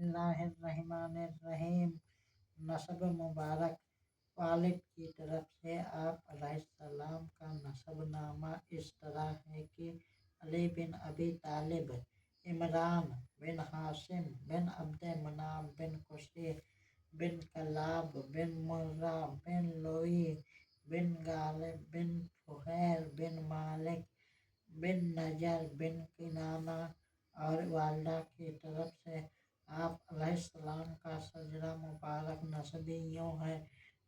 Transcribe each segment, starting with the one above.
اللہ الرحمن الرحیم۔ نسب مبارک۔ والد کی طرف سے آپ علیہ السلام کا نسب نامہ اس طرح ہے کہ علی بن ابی طالب، عمران بن ہاشم بن عبد مناف بن قصی بن کلاب بن مرہ بن لوئی بن غالب بن فہیر بن مالک بن نجر بن کنانہ، اور والدہ کی طرف سے آپ علیہ السلام کا شجرہ مبارک نسبی یوں ہے: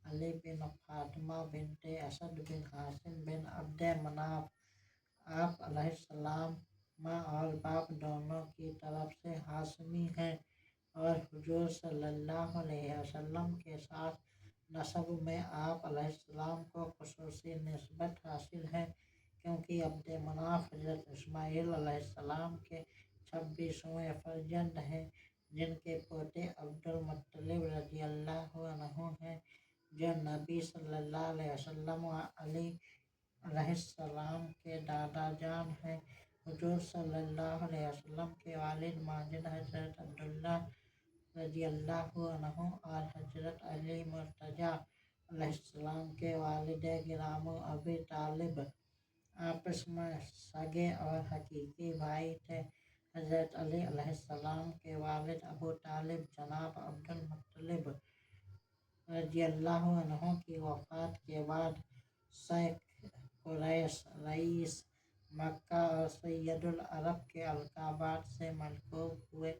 علی بن فاطمہ بنت اسد بن ہاشم بن عبد مناف۔ آپ علیہ السلام ماں اور باپ دونوں کی طرف سے ہاشمی ہیں، اور حضور صلی اللہ علیہ وسلم کے ساتھ نسب میں آپ علیہ السلام کو خصوصی نسبت حاصل ہے، کیونکہ عبد مناف حضرت اسماعیل علیہ السلام کے 26ویں فرزند ہیں، جن کے پوتے عبد المطلب رضی اللہ عنہ ہیں، جو نبی صلی اللہ علیہ وسلم و علی علیہ السلام کے دادا جان ہیں۔ حضور صلی اللہ علیہ وسلم کے والد ماجد حضرت عبداللہ رضی اللہ عنہ اور حضرت علی مرتضیٰ علیہ السلام کے والد گرامی ابی طالب آپس میں سگے اور حقیقی بھائی تھے۔ حضرت علی علیہ السلام کے والد ابو طالب جناب عبد المطلب رضی اللہ عنہ کی وفات کے بعد شیخ قریش، رئیس مکہ اور سید العرب کے القابات سے ملقوب ہوئے۔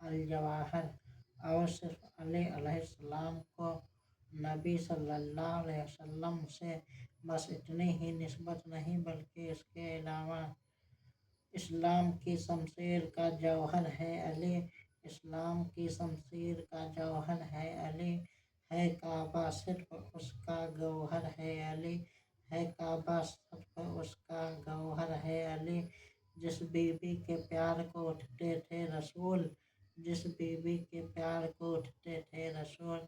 الجواہر۔ اور صرف علی علیہ السلام کو نبی صلی اللہ علیہ وسلم سے بس اتنی ہی نسبت نہیں، بلکہ اس کے علاوہ اسلام کی شمشیر کا جوہر ہے علی، اسلام کی شمشیر کا جوہر ہے علی، ہے کعبہ صرف اس کا گوہر ہے علی، ہے کعبہ صرف اس کا گوہر ہے علی۔ جس بی بی کے پیار کو اٹھتے تھے رسول، جس بی بی کے پیار کو اٹھتے تھے رسول،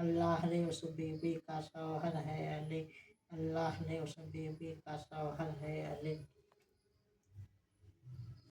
اللہ نے اس بی بی کا شوہر ہے علی، اللہ نے اس بی بی کا شوہر ہے علی۔